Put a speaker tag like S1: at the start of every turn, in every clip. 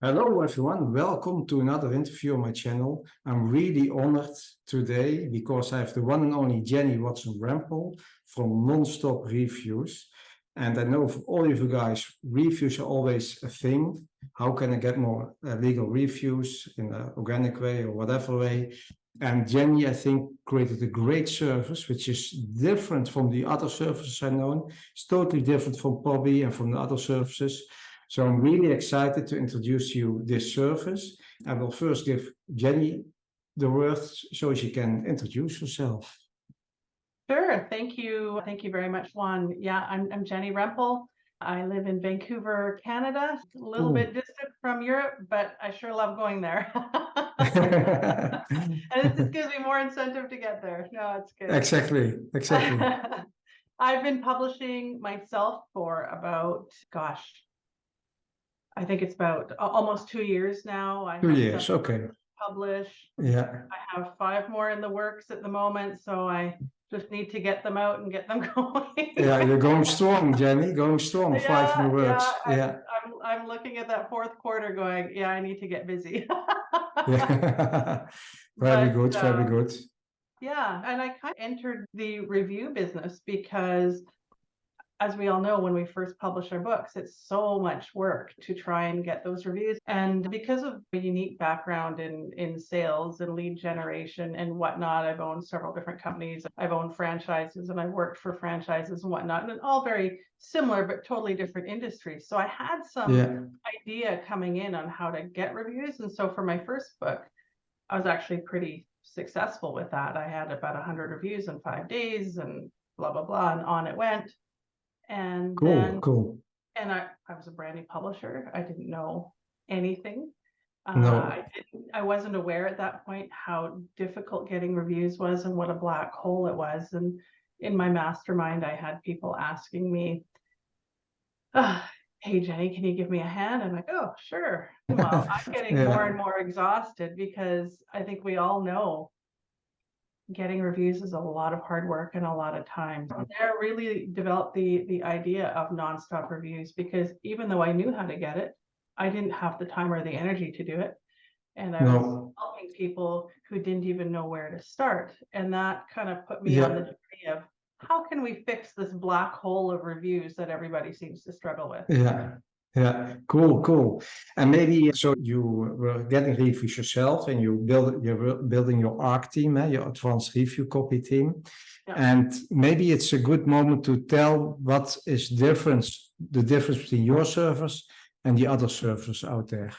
S1: Hello, everyone. Welcome to another interview on my channel. I'm really honored today because I have the one and only Jenni Watson-Rampel from Non-Stop Reviews. And I know for all of you guys, reviews are always a thing. How can I get more legal reviews in an organic way or whatever way? And Jenni, I think, created a great service, which is different from the other services I know. It's totally different from Pobby and from the other services. So I'm really excited to introduce you this service. I will first give Jenni the word so she can introduce herself.
S2: Sure. Thank you. Thank you very much, Juan. Yeah, I'm Jenni Rempel. I live in Vancouver, Canada, a little bit distant from Europe, but I sure love going there. And it just gives me more incentive to get there. No, it's good.
S1: Exactly.
S2: I've been publishing myself for about, I think it's about almost 2 years now. I
S1: 2 years, okay.
S2: Publish.
S1: Yeah.
S2: I have 5 more in the works at the moment, so I just need to get them out and get them going.
S1: Yeah, you're going strong, Jenni. Going strong. 5 in the works.
S2: Yeah. I'm looking at that 4th quarter going, yeah, I need to get busy.
S1: Yeah. Very good.
S2: Yeah, and I kind of entered the review business because, as we all know, when we first publish our books, it's so much work to try and get those reviews. And because of a unique background in sales and lead generation and whatnot, I've owned several different companies. I've owned franchises and I've worked for franchises and whatnot, and all very similar but totally different industries. So I had some idea coming in on how to get reviews. And so for my first book, I was actually pretty successful with that. I had about 100 reviews in 5 days and blah, blah, blah, and on it went. And
S1: Cool.
S2: And I was a brand new publisher. I didn't know anything.
S1: No.
S2: I wasn't aware at that point how difficult getting reviews was and what a black hole it was. And in my mastermind, I had people asking me, hey, Jenni, can you give me a hand? I'm like, oh, sure. Well, I'm getting more and more exhausted because I think we all know getting reviews is a lot of hard work and a lot of time. There really developed the idea of nonstop reviews because even though I knew how to get it, I didn't have the time or the energy to do it. And I was helping people who didn't even know where to start. And that kind of put me on the journey of how can we fix this black hole of reviews that everybody seems to struggle with?
S1: Yeah, cool. And maybe so you were getting reviews yourself and you're building your ARC team, your advanced review copy team. Yeah. And maybe it's a good moment to tell what is the difference between your service and the other services out there.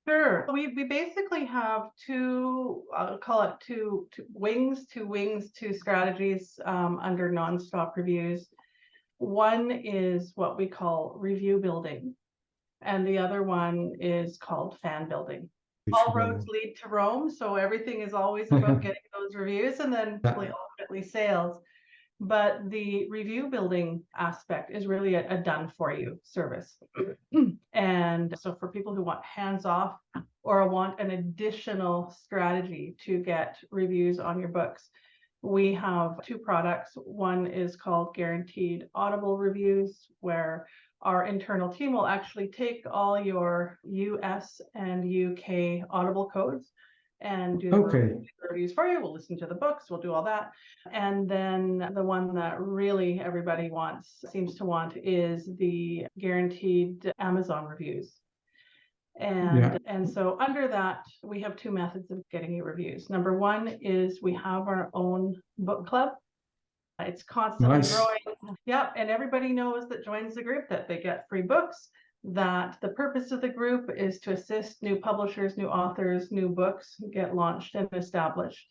S2: Sure. We basically have two wings, two strategies under nonstop reviews. One is what we call review building, and the other one is called fan building. All roads lead to Rome, so everything is always about getting those reviews and then ultimately sales. But the review building aspect is really a done for you service. And so for people who want hands off or want an additional strategy to get reviews on your books, we have 2 products. One is called Guaranteed Audible Reviews, where our internal team will actually take all your US and UK Audible codes and do the reviews for you. We'll listen to the books, we'll do all that. And then the one that really everybody seems to want is the Guaranteed Amazon Reviews. And so under that, we have 2 methods of getting your reviews. Number 1 is we have our own book club. It's constantly growing. Yep. And everybody knows that joins the group that they get free books, that the purpose of the group is to assist new publishers, new authors, new books get launched and established.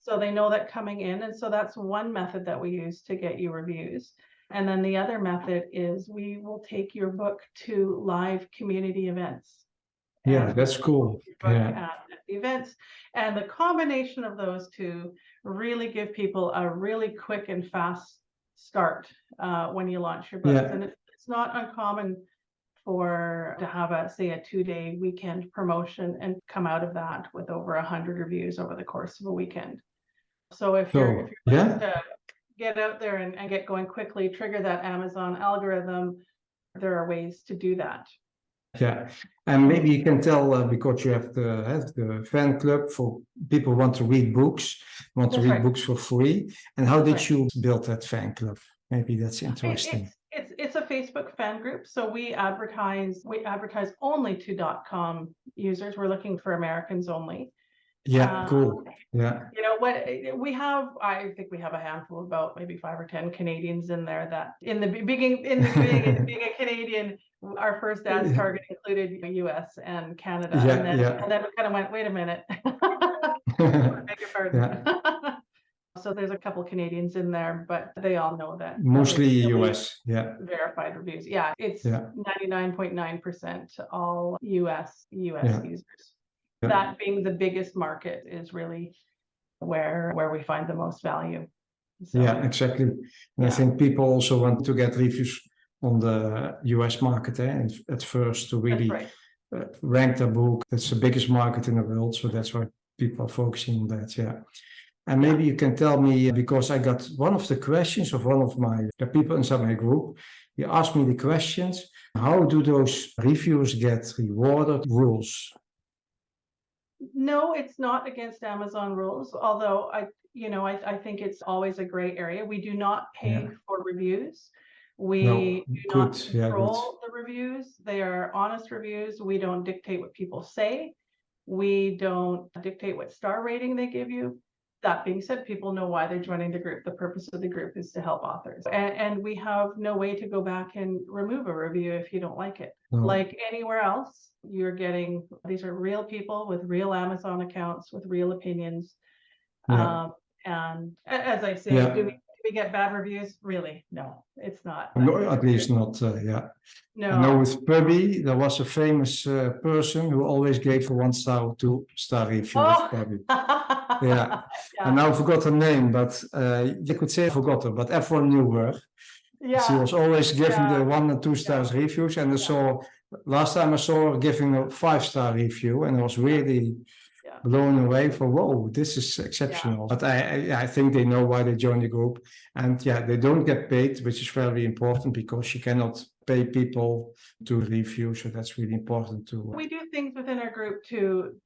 S2: So they know that coming in. And so that's one method that we use to get you reviews. And then the other method is we will take your book to live community events.
S1: Yeah, that's cool.
S2: At events, and the combination of those 2 really give people a really quick and fast start when you launch your books. And it's not uncommon to have a 2-day weekend promotion and come out of that with over 100 reviews over the course of a weekend. So if you're looking to get out there and get going quickly, trigger that Amazon algorithm, there are ways to do that.
S1: Yeah, and maybe you can tell because you have the fan club for people who want to read books, want to
S2: That's
S1: read
S2: right.
S1: books for free. And how
S2: That's
S1: did
S2: right.
S1: you build that fan club? Maybe that's interesting.
S2: It's a Facebook fan group, so we advertise only to .com users. We're looking for Americans only.
S1: Yeah, cool. Yeah,
S2: You know what we have, I think we have a handful, about maybe 5 or 10 Canadians in there that in the being a Canadian, our first ads target included US and Canada.
S1: Yeah,
S2: and then
S1: yeah.
S2: and then we kind of went, wait a minute. Beg your pardon.
S1: Yeah,
S2: So there's a couple Canadians in there, but they all know that
S1: mostly
S2: it's really
S1: US. Yeah,
S2: verified reviews. Yeah, it's
S1: yeah,
S2: 99.9% all US
S1: yeah.
S2: users.
S1: Yeah.
S2: That being the biggest market is really where we find the most value. So,
S1: Yeah, exactly. And I think people also want to get reviews on the US market and at first to
S2: that's
S1: really
S2: right.
S1: rank their book. That's the biggest market in the world, so that's why people are focusing on that. Yeah. And maybe you can tell me, because I got one of the questions of one of the people inside my group. He asked me the questions: how do those reviews get rewarded? Rules?
S2: No, it's not against Amazon rules, although I think it's always a gray area. We do not pay
S1: Yeah.
S2: for reviews.
S1: No,
S2: We do
S1: good.
S2: not
S1: Yeah, good.
S2: control the reviews. They are honest reviews. We don't dictate what people say. We don't dictate what star rating they give you. That being said, people know why they're joining the group. The purpose of the group is to help authors. And we have no way to go back and remove a review if you don't like it.
S1: No.
S2: Like anywhere else, you're getting, these are real people with real Amazon accounts, with real opinions.
S1: Yeah.
S2: And as I say,
S1: Yeah.
S2: do we get bad reviews? Really? No, it's not.
S1: No, at least not. Yeah.
S2: No.
S1: I know with Pubby, there was a famous person who always gave a 1-star or 2-star review with Pubby. Yeah. I now forgot her name, but you could say I forgot her, but everyone knew her.
S2: Yeah.
S1: She was always giving the 1 and 2 stars reviews, and I saw last time I saw her giving a 5-star review, and I was really blown away for whoa, this is exceptional. But I think they know why they joined the group, and they don't get paid, which is very important because you cannot pay people to review, so that's really important to.
S2: We do things within our group to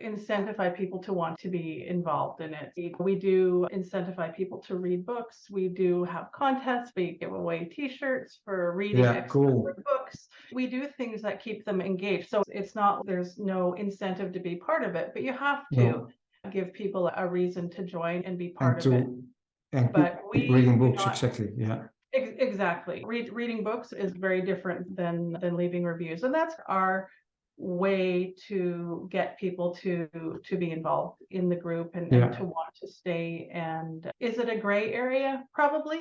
S2: incentivize people to want to be involved in it. We do incentivize people to read books. We do have contests. We give away T-shirts for reading books. We do things that keep them engaged. So it's not, there's no incentive to be part of it, but you have to give people a reason to join and be part of it.
S1: And
S2: but
S1: keep reading books, exactly. Yeah.
S2: Exactly. Reading books is very different than leaving reviews, and that's our way to get people to be involved in the group and to want to stay. And is it a gray area? Probably,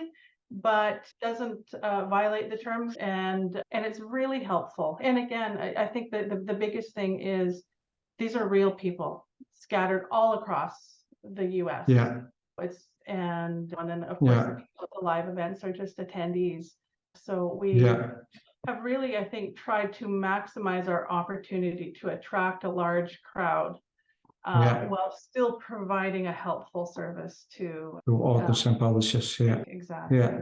S2: but doesn't violate the terms, and it's really helpful. And again, I think that the biggest thing is these are real people scattered all across the US.
S1: Yeah.
S2: And then of course the live events are just attendees. So we have really, I think, tried to maximize our opportunity to attract a large crowd while still providing a helpful service to
S1: authors and publishers. Yeah.
S2: Exactly.
S1: Yeah.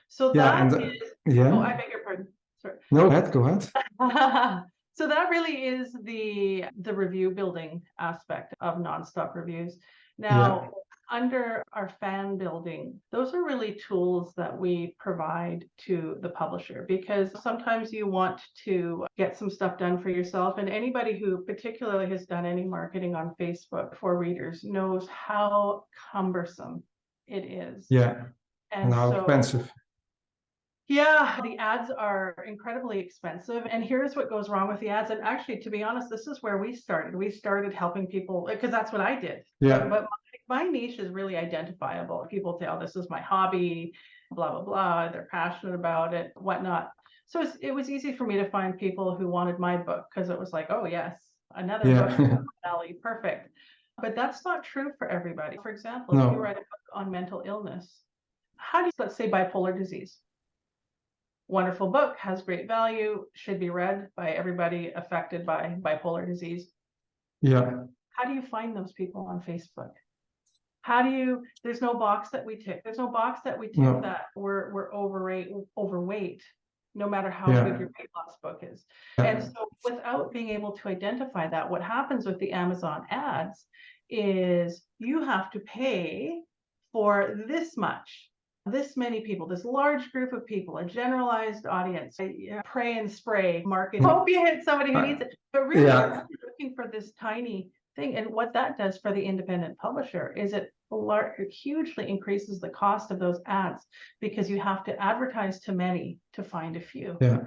S2: So that is, oh, I beg your pardon. Sorry.
S1: No, go ahead.
S2: So that really is the review building aspect of Nonstop Reviews. Now, under our fan building, those are really tools that we provide to the publisher, because sometimes you want to get some stuff done for yourself. And anybody who particularly has done any marketing on Facebook for readers knows how cumbersome it is. Yeah. And how expensive. Yeah, the ads are incredibly expensive. And here's what goes wrong with the ads. And actually, to be honest, this is where we started. We started helping people, because that's what I did. Yeah. But my niche is really identifiable. People say, oh, this is my hobby, blah, blah, blah. They're passionate about it, whatnot. So it was easy for me to find people who wanted my book, because it was like, oh, yes, another book, Ellie, perfect. But that's not true for everybody. For example, if you write a book on mental illness, how do you, let's say, bipolar disease? Wonderful book, has great value, should be read by everybody affected by bipolar disease. Yeah. How do you find those people on Facebook? How do you, there's no box that we tick. There's no box that we tick that we're overweight no matter how
S1: Yeah.
S2: good your weight loss book is.
S1: Yeah.
S2: And so without being able to identify that, what happens with the Amazon ads is you have to pay for this much, this many people, this large group of people, a generalized audience, pray and spray market. Hope you hit somebody who needs it. But really,
S1: Yeah.
S2: you're looking for this tiny thing. And what that does for the independent publisher is it hugely increases the cost of those ads, because you have to advertise to many to find a few.
S1: Yeah.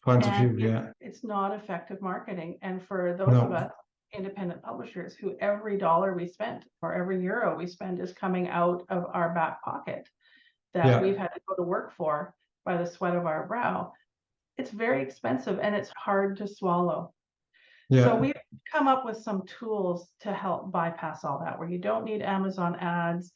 S1: Point of
S2: And
S1: view. Yeah.
S2: it's not effective marketing. And for those of us independent publishers who every dollar we spent or every euro we spend is coming out of our back pocket that we've had to go to work for by the sweat of our brow, it's very expensive and it's hard to swallow.
S1: Yeah.
S2: So we've come up with some tools to help bypass all that, where you don't need Amazon ads.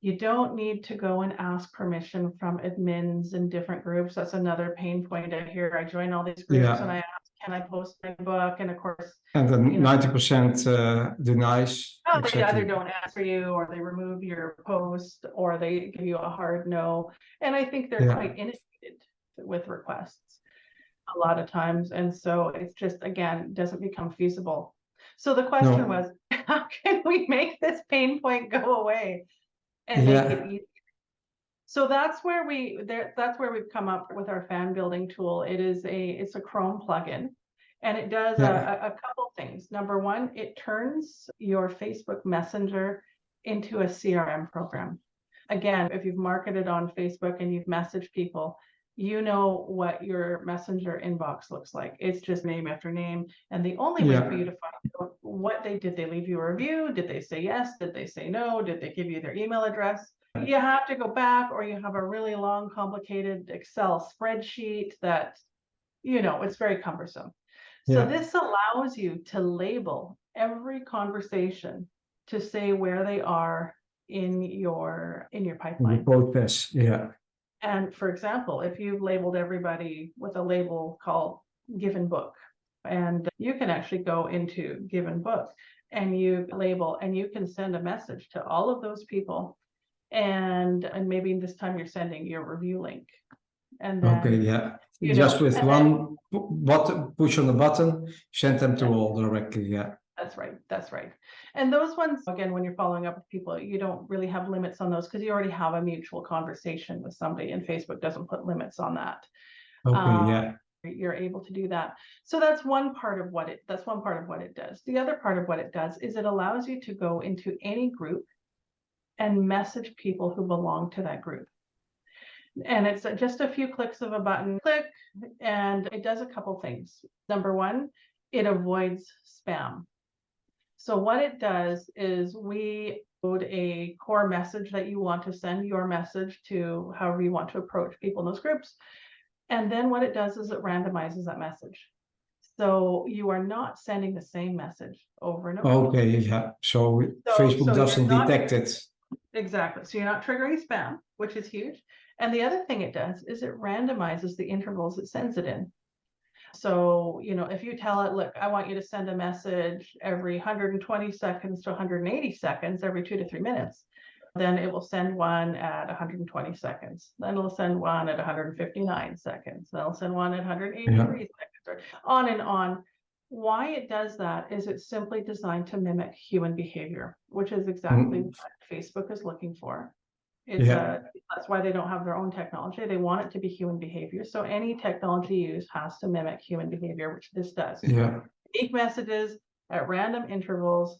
S2: You don't need to go and ask permission from admins in different groups. That's another pain point I hear. I join all these groups and I ask, can I post my book? And of course,
S1: and then 90% denies.
S2: Oh,
S1: exactly.
S2: they either don't answer you, or they remove your post, or they give you a hard no. And I think they're quite inundated with requests a lot of times. And so it's just, again, doesn't become feasible. So the question was, how can we make this pain point go away and make it easy? So that's where we've come up with our fan building tool. It's a Chrome plugin. And it does a couple things. Number one, it turns your Facebook Messenger into a CRM program. Again, if you've marketed on Facebook and you've messaged people, you know what your Messenger inbox looks like. It's just name after name. And the only way for you to find out what did they leave you a review? Did they say yes? Did they say no? Did they give you their email address? You have to go back, or you have a really long, complicated Excel spreadsheet that, it's very cumbersome. So this allows you to label every conversation to say where they are in your pipeline.
S1: Process,
S2: And for example, if you've labeled everybody with a label called Given Book, and you can actually go into Given Book and you label, and you can send a message to all of those people, and maybe this time you're sending your review link. And then
S1: just with one button, push on the button, send them to all directly.
S2: That's right. And those ones, again, when you're following up with people, you don't really have limits on those, because you already have a mutual conversation with somebody, and Facebook doesn't put limits on that. You're able to do that. So that's one part of what it does. The other part of what it does is it allows you to go into any group and message people who belong to that group. And it's just a few clicks of a button, and it does a couple things. Number one, it avoids spam. So what it does is we load a core message that you want to send your message to, however you want to approach people in those groups. And then what it does is it randomizes that message. So you are not sending the same message over and over.
S1: So Facebook doesn't detect it.
S2: Exactly. So you're not triggering spam, which is huge. And the other thing it does is it randomizes the intervals it sends it in. So, if you tell it, look, I want you to send a message every 120 seconds to 180 seconds, every 2 to 3 minutes, then it will send one at 120 seconds. Then it'll send one at 159 seconds. Then it'll send one at 183 seconds, or on and on. Why it does that is it's simply designed to mimic human behavior, which is exactly what Facebook is looking for. That's why they don't have their own technology. They want it to be human behavior. So any technology used has to mimic human behavior, which this does. Unique messages at random intervals,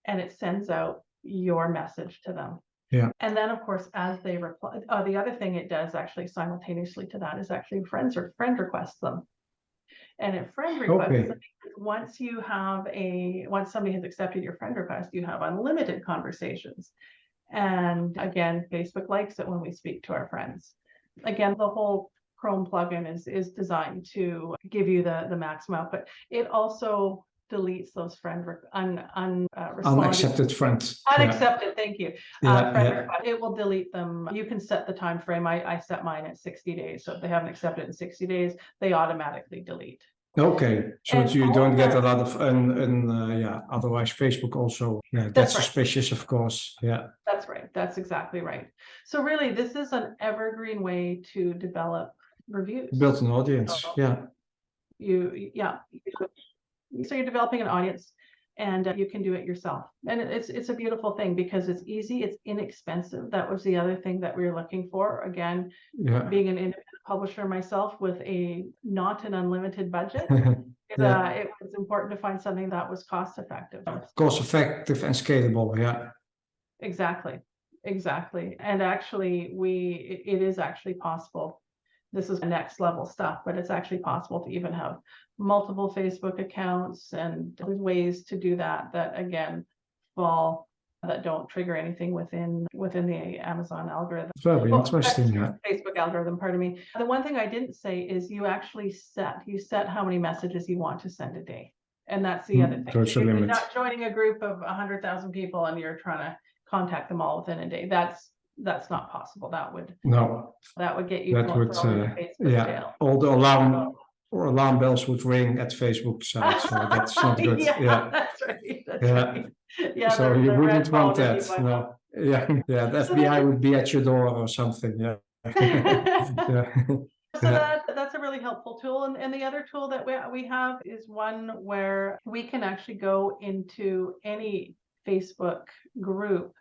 S2: and it sends out your message to them. And then, of course, as they reply, the other thing it does actually simultaneously to that is actually friend requests them. And if friend requests, once somebody has accepted your friend request, you have unlimited conversations. And again, Facebook likes it when we speak to our friends. Again, the whole Chrome plugin is designed to give you the maximum output. It also deletes those
S1: unaccepted friends.
S2: Unaccepted, thank you. It will delete them. You can set the time frame. I set mine at 60 days. So if they haven't accepted in 60 days, they automatically delete.
S1: So you don't get a lot of otherwise Facebook also gets suspicious, of course.
S2: That's right. That's exactly right. So really, this is an evergreen way to develop reviews.
S1: Built an audience.
S2: So
S1: Yeah.
S2: So you're developing an audience, and you can do it yourself. And it's a beautiful thing because it's easy, it's inexpensive. That was the other thing that we were looking for. Again,
S1: Yeah.
S2: being an independent publisher myself with not an unlimited budget,
S1: Yeah.
S2: it was important to find something that was cost effective.
S1: Cost effective and scalable. Yeah.
S2: Exactly. And actually, it is actually possible. This is next level stuff, but it's actually possible to even have multiple Facebook accounts, and there's ways to do that again that don't trigger anything within the Amazon algorithm.
S1: Very interesting. Yeah.
S2: Facebook algorithm, pardon me. The one thing I didn't say is you actually set how many messages you want to send a day. And that's the other thing.
S1: There's a
S2: You're
S1: limit.
S2: not joining a group of 100,000 people and you're trying to contact them all within a day. That's not possible. That would get you
S1: that would
S2: Facebook jail.
S1: All the alarm bells would ring at Facebook side, so that's not good. Yeah,
S2: that's right.
S1: Right.
S2: Yeah,
S1: so you wouldn't want that. No. Yeah, the FBI would be at your door or something. Yeah. Yeah.
S2: So that's a really helpful tool. And the other tool that we have is one where we can actually go into any Facebook group.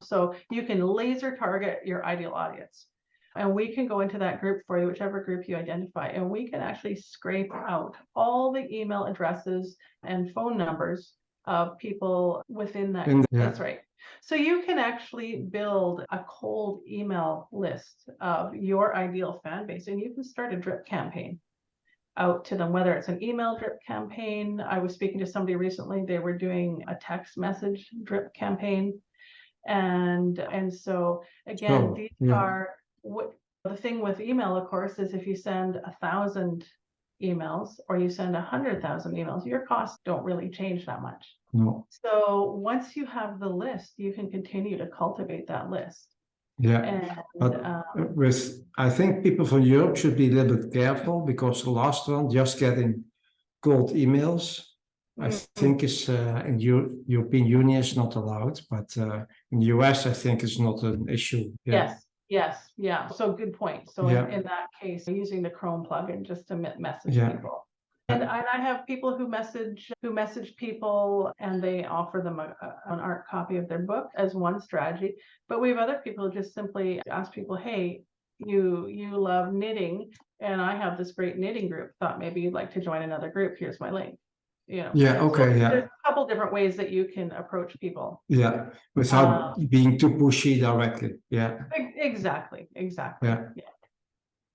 S2: So you can laser target your ideal audience. And we can go into that group for you, whichever group you identify. And we can actually scrape out all the email addresses and phone numbers of people within that. That's right. So you can actually build a cold email list of your ideal fan base, and you can start a drip campaign out to them, whether it's an email drip campaign. I was speaking to somebody recently, they were doing a text message drip campaign. And so again, these are what the thing with email, of course, is if you send 1,000 emails or you send 100,000 emails, your costs don't really change that much.
S1: No.
S2: So once you have the list, you can continue to cultivate that list.
S1: Yeah, but I think people from Europe should be a little bit careful, because the last one, just getting cold emails, I think is in European Union is not allowed, but in the US I think it's not an issue.
S2: Yes, yeah. So good point. So in that case, using the Chrome plugin just to message people. And I have people who message people and they offer them an art copy of their book as one strategy. But we have other people who just simply ask people, hey, you love knitting and I have this great knitting group. Thought maybe you'd like to join another group. Here's my link. There's a couple different ways that you can approach people. Yeah,
S1: without being too pushy directly. Yeah.
S2: Exactly.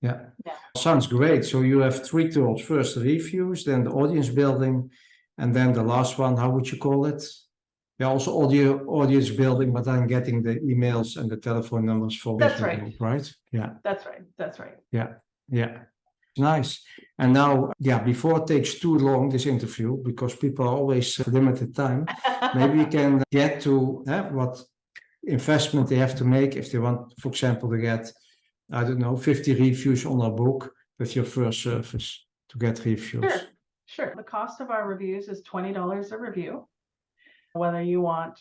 S1: Yeah. Sounds great. So you have 3 tools: first the reviews, then the audience building, and then the last one, how would you call it? Yeah, also audience building, but then getting the emails and the telephone numbers for
S2: that's right.
S1: Group, right? Yeah.
S2: That's right.
S1: Yeah. Nice. And now, before it takes too long, this interview, because people are always limited time, maybe we can get to what investment they have to make if they want, for example, to get, I don't know, 50 reviews on our book with your first service to get reviews.
S2: Sure. The cost of our reviews is $20 a review. Whether you want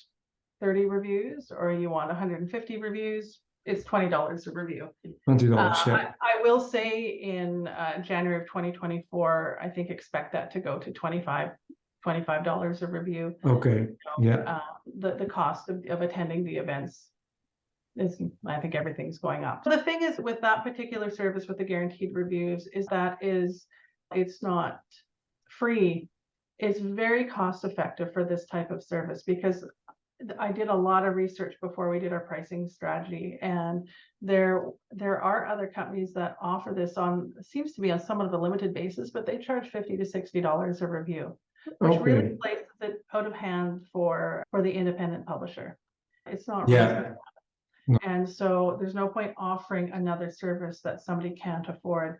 S2: 30 reviews or you want 150 reviews, it's $20 a review.
S1: $20, yeah.
S2: I will say in January of 2024, I think expect that to go to $25 a review.
S1: Okay.
S2: The cost of attending the events is, I think everything's going up. So the thing is with that particular service with the guaranteed reviews is it's not free. It's very cost effective for this type of service, because I did a lot of research before we did our pricing strategy, and there are other companies that offer this seems to be on somewhat of a limited basis, but they charge $50 to $60 a review, which really places it out of hand for the independent publisher. It's not reasonable.
S1: No.
S2: And so there's no point offering another service that somebody can't afford.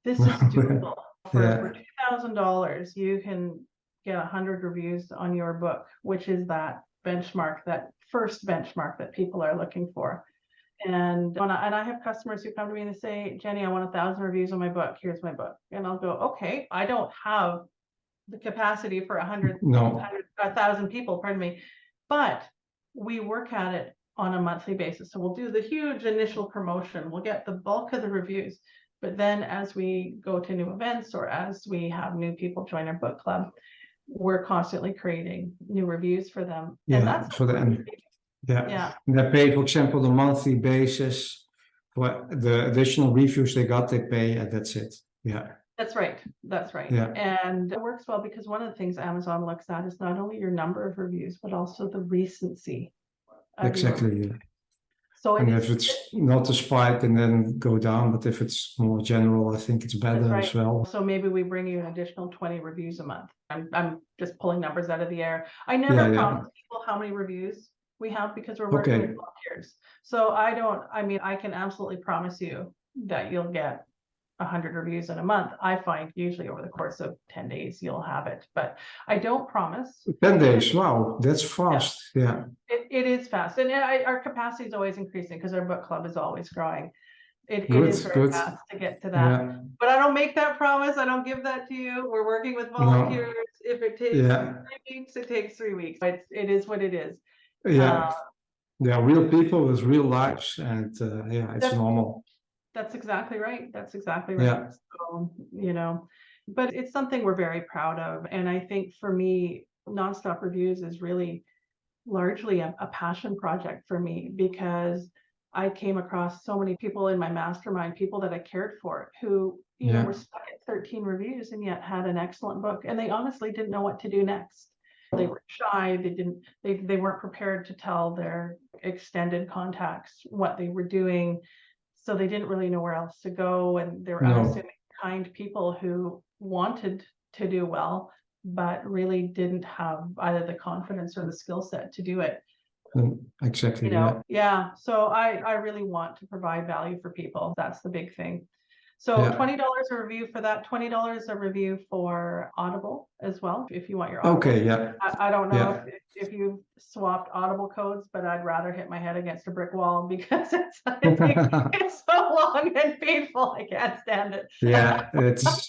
S2: This is doable. For $2,000, you can get 100 reviews on your book, which is that benchmark, that first benchmark that people are looking for. And I have customers who come to me and they say, Jenny, I want 1,000 reviews on my book. Here's my book. And I'll go, okay, I don't have the capacity for 1,000 people, pardon me, but we work at it on a monthly basis. So we'll do the huge initial promotion. We'll get the bulk of the reviews. But then as we go to new events or as we have new people join our book club, we're constantly creating new reviews for them.
S1: Yeah,
S2: And that's
S1: for the end. Yeah. And they pay, for example, the monthly basis for the additional reviews they got, they pay, and that's it. Yeah.
S2: That's right. That's right.
S1: Yeah.
S2: And it works well because one of the things Amazon looks at is not only your number of reviews, but also the recency of
S1: Exactly. Yeah.
S2: So
S1: and if it's not a spike and then go down, but if it's more general, I think it's better
S2: right.
S1: as well.
S2: So maybe we bring you an additional 20 reviews a month. I'm just pulling numbers out of the air. I never promise people how many reviews we have because we're working with volunteers. So I mean, I can absolutely promise you that you'll get 100 reviews in a month. I find usually over the course of 10 days, you'll have it, but I don't promise.
S1: 10 days, wow, that's fast. Yeah.
S2: It is fast. And our capacity is always increasing because our book club is always growing. It is very fast to get to that.
S1: Yeah.
S2: But I don't make that promise. I don't give that to you. We're working with volunteers. No. If it takes 3 weeks, it takes 3 weeks. It is what it is.
S1: Yeah. They are real people with real lives, and it's normal.
S2: That's exactly right. That's exactly right. Yeah. So, you know, but it's something we're very proud of. And I think for me, Nonstop Reviews is really largely a passion project for me because I came across so many people in my mastermind, people that I cared for, who, you know, were stuck at 13 reviews and yet had an excellent book. And they honestly didn't know what to do next. They were shy. They weren't prepared to tell their extended contacts what they were doing. So they didn't really know where else to go. And they were unassuming, kind people who wanted to do well, but really didn't have either the confidence or the skill set to do it.
S1: Exactly.
S2: You know, so I really want to provide value for people. That's the big thing. So $20 a review for that, $20 a review for Audible as well, if you want your Audible.
S1: Okay,
S2: I don't know if you've swapped Audible codes, but I'd rather hit my head against a brick wall because it's so long and painful. I can't stand it.
S1: Yeah, it's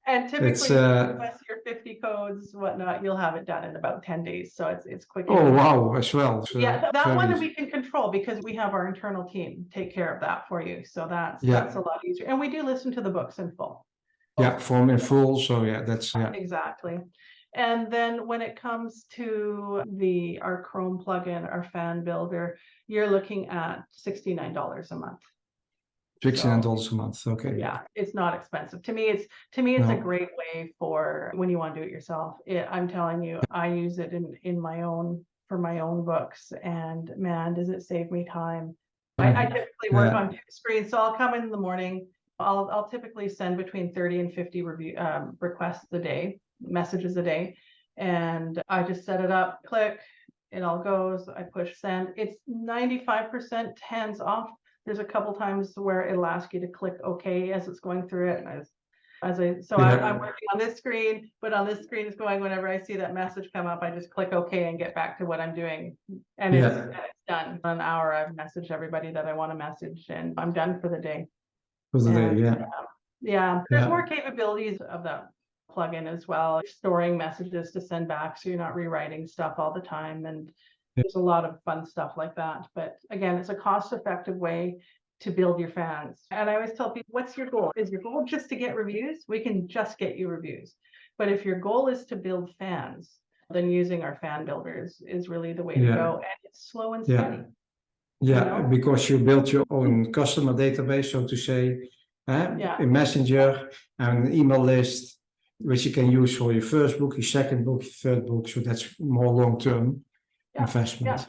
S2: and typically unless you're 50 codes, whatnot, you'll have it done in about 10 days. So it's quick.
S1: Oh, wow, as well.
S2: So that one we can control because we have our internal team take care of that for you. So that's a lot easier. And we do listen to the books in full.
S1: Yeah, form in full. So that's
S2: exactly. And then when it comes to our Chrome plugin, our fan builder, you're looking at $69 a month.
S1: $69 a month. Okay.
S2: Yeah, it's not expensive. To me, it's a great way for when you want to do it yourself. I'm telling you, I use it for my own books, and man, does it save me time. I typically work on 2 screens, so I'll come in the morning. I'll typically send between 30 and 50 requests a day, messages a day, and I just set it up, click, it all goes, I push send. It's 95% hands off. There's a couple times where it'll ask you to click OK as it's going through it. And I'm working on this screen, but on this screen is going, whenever I see that message come up, I just click OK and get back to what I'm doing. And it's done. In an hour, I've messaged everybody that I want to message, and I'm done for the day. There's more capabilities of that plugin as well, storing messages to send back so you're not rewriting stuff all the time. And there's a lot of fun stuff like that. But again, it's a cost-effective way to build your fans. And I always tell people, what's your goal? Is your goal just to get reviews? We can just get you reviews. But if your goal is to build fans, then using our fan builders is really the way to go. And it's slow and steady.
S1: Because you build your own customer database, so to say, a messenger and an email list, which you can use for your first book, your second book, your third book. So that's more long-term investment.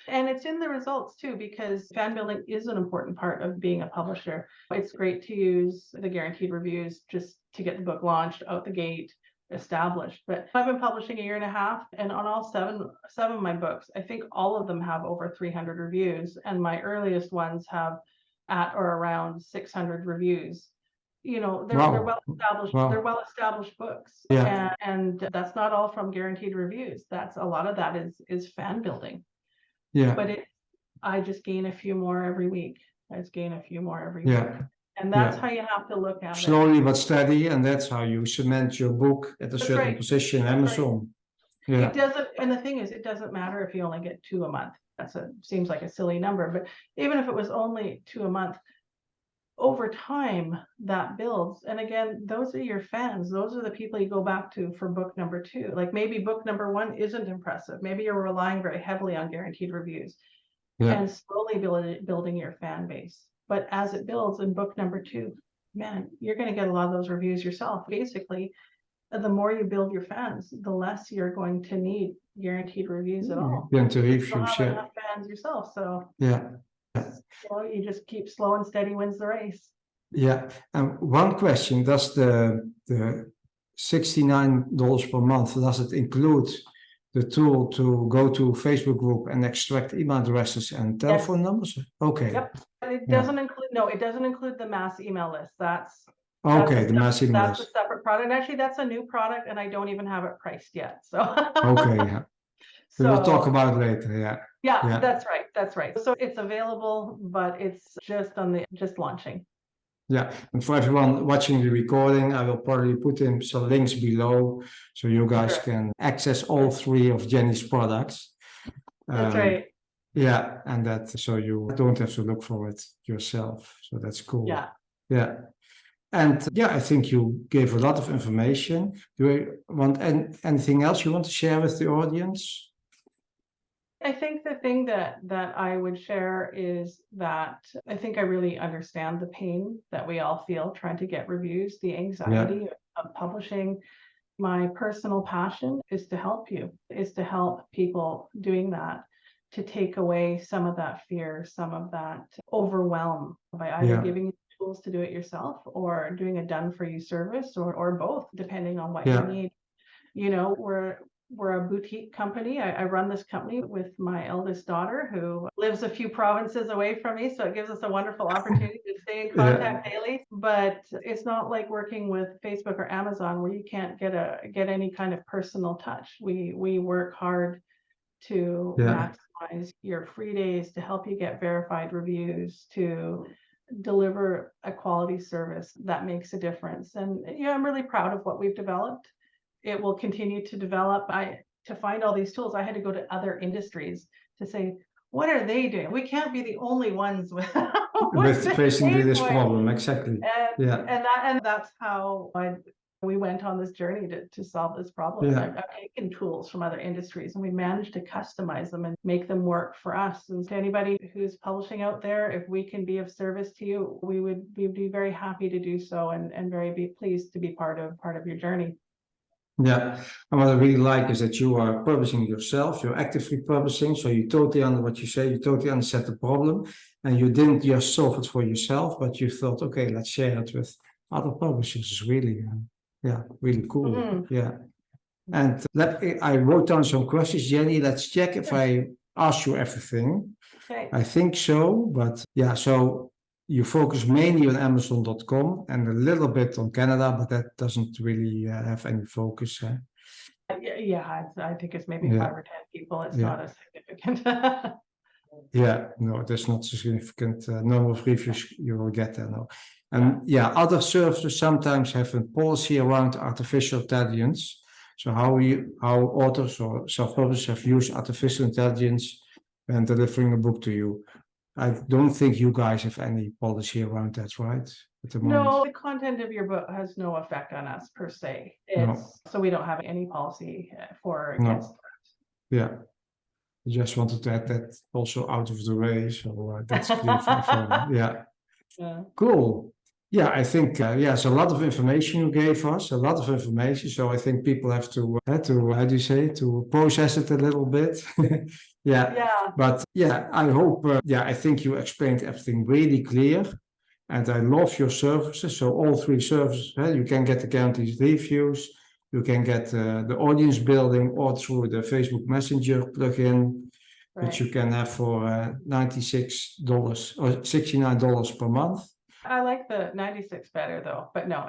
S2: And it's in the results too, because fan building is an important part of being a publisher. It's great to use the guaranteed reviews just to get the book launched out the gate, established. But I've been publishing a year and a half, and on all seven of my books, I think all of them have over 300 reviews, and my earliest ones have at or around 600 reviews. You know, they're well established. They're well established books, and that's not all from guaranteed reviews. That's a lot of that is fan building. But I just gain a few more every week. And that's how you have to look at it.
S1: Slowly but steady, and that's how you cement your book at a certain position in Amazon.
S2: It doesn't, and the thing is, it doesn't matter if you only get 2 a month. Seems like a silly number, but even if it was only 2 a month, over time that builds. And again, those are your fans. Those are the people you go back to for book number 2. Like maybe book number 1 isn't impressive. Maybe you're relying very heavily on guaranteed reviews and slowly building your fan base. But as it builds in book number 2, man, you're going to get a lot of those reviews yourself. Basically, the more you build your fans, the less you're going to need guaranteed reviews at all.
S1: Guaranteed
S2: You'll
S1: reviews,
S2: have enough fans yourself. So you just keep slow and steady wins the race.
S1: Yeah, and one question: does the $69 per month, does it include the tool to go to Facebook group and extract email addresses and telephone numbers? Okay.
S2: Yep. It doesn't include, no, it doesn't include the mass email list. That's
S1: okay, the mass email
S2: that's
S1: list.
S2: a separate product. And actually, that's a new product, and I don't even have it priced yet. So
S1: okay, yeah. So we'll talk about it later.
S2: Yeah, that's right. That's right. So it's available, but it's just launching.
S1: Yeah, and for everyone watching the recording, I will probably put in some links below so you guys can access all 3 of Jenni's products.
S2: That's right.
S1: Yeah, and that so you don't have to look for it yourself. So that's cool. Yeah. And I think you gave a lot of information. Do you want anything else you want to share with the audience?
S2: I think the thing that I would share is that I think I really understand the pain that we all feel trying to get reviews, the anxiety of publishing. My personal passion is to help you, is to help people doing that, to take away some of that fear, some of that overwhelm by either giving you tools to do it yourself or doing a done for you service or both, depending on what you need. You know, we're a boutique company. I run this company with my eldest daughter who lives a few provinces away from me. So it gives us a wonderful opportunity to stay in contact daily. But it's not like working with Facebook or Amazon where you can't get any kind of personal touch. We work hard to maximize your free days, to help you get verified reviews, to deliver a quality service that makes a difference. And I'm really proud of what we've developed. It will continue to develop. To find all these tools, I had to go to other industries to say, what are they doing? We can't be the only ones with
S1: facing this problem. Exactly.
S2: And that's how we went on this journey to solve this problem. I've taken tools from other industries and we managed to customize them and make them work for us. And to anybody who's publishing out there, if we can be of service to you, we'd be very happy to do so and very pleased to be part of your journey.
S1: Yeah, and what I really like is that you are publishing yourself, you're actively publishing, so you totally under what you say, you totally understand the problem, and you didn't just solve it for yourself, but you thought, okay, let's share it with other publishers. It's really, really cool. And I wrote down some questions, Jenni. Let's check if I asked you everything. I think so, but so you focus mainly on Amazon.com and a little bit on Canada, but that doesn't really have any focus.
S2: I think it's maybe 5 or 10 people. It's not as significant.
S1: No, that's not a significant number of reviews you will get there now. And other services sometimes have a policy around artificial intelligence. So how authors or self-publishers have used artificial intelligence when delivering a book to you. I don't think you guys have any policy around that, right? At the moment.
S2: No, the content of your book has no effect on us per se. So we don't have any policy for against that.
S1: I just wanted to add that also out of the way, so that's clear for cool. I think it's a lot of information you gave us, a lot of information. So I think people have to how do you say, to process it a little bit. But I hope I think you explained everything really clear, and I love your services. So all 3 services, you can get the guaranteed reviews, you can get the audience building, or through the Facebook Messenger plugin, which you can have for $96 or $69 per month.
S2: I like the 96 better though, but no.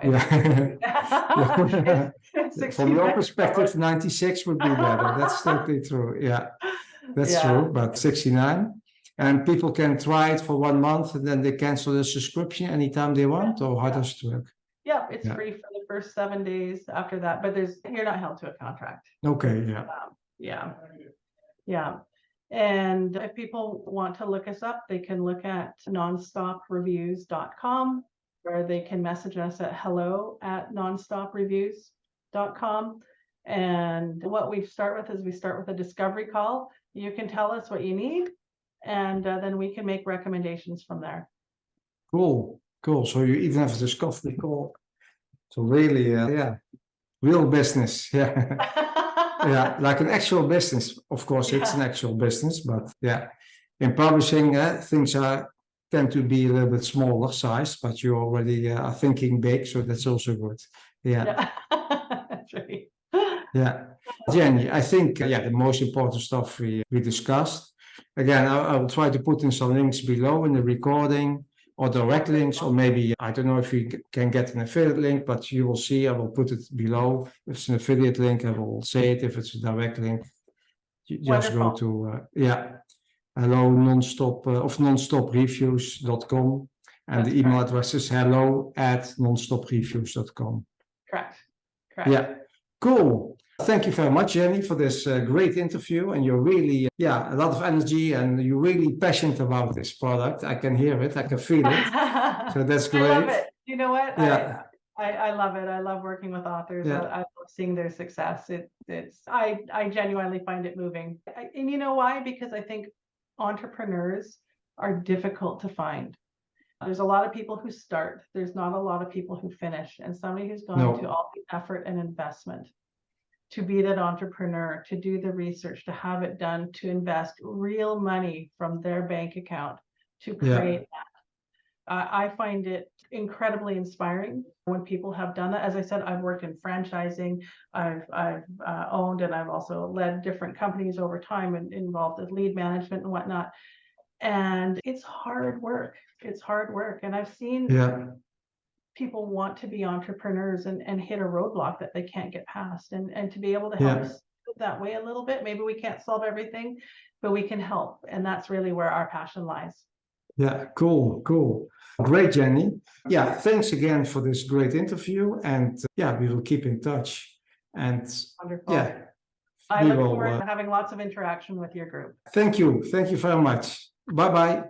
S1: From your perspective, 96 would be better. That's totally true. That's true. But 69, and people can try it for 1 month and then they cancel the subscription anytime they want, or how does it work?
S2: It's free for the first 7 days. After that, but you're not held to a contract.
S1: Okay.
S2: And if people want to look us up, they can look at nonstopreviews.com, or they can message us at hello@nonstopreviews.com. And what we start with is we start with a discovery call. You can tell us what you need, and then we can make recommendations from there.
S1: Cool, cool. So you even have a discovery call. So really, yeah, real business. Yeah. Yeah, like an actual business. Of course, it's an actual business, but yeah, in publishing, things tend to be a little bit smaller size, but you already are thinking big, so that's also good. Yeah,
S2: That's right.
S1: yeah. Jenny, I think the most important stuff we discussed. Again, I will try to put in some links below in the recording, or direct links, or maybe I don't know if you can get an affiliate link, but you will see. I will put it below. If it's an affiliate link, I will say it. If it's a direct link, you just go to hello nonstop of nonstopreviews.com, and the email address is hello@nonstopreviews.com.
S2: Correct.
S1: Yeah, cool. Thank you very much, Jenny, for this great interview. And you're really, a lot of energy, and you're really passionate about this product. I can hear it. I can feel it. So that's great.
S2: I love it. You know what?
S1: Yeah.
S2: I love it. I love working with authors.
S1: Yeah.
S2: I love seeing their success. I genuinely find it moving. And you know why? Because I think entrepreneurs are difficult to find. There's a lot of people who start. There's not a lot of people who finish. And somebody who's gone to all the effort and investment to be that entrepreneur, to do the research, to have it done, to invest real money from their bank account to create that. I find it incredibly inspiring when people have done that. As I said, I've worked in franchising, I've owned, and I've also led different companies over time and involved with lead management and whatnot. And it's hard work. It's hard work. And I've seen people want to be entrepreneurs and hit a roadblock that they can't get past. And to be able to help us that way a little bit, maybe we can't solve everything, but we can help. And that's really where our passion lies. Yeah, cool. Great, Jenny. Yeah, thanks again for this great interview. And we will keep in touch. And wonderful. Yeah, I look forward to having lots of interaction with your group. Thank you. Thank you very much. Bye-bye.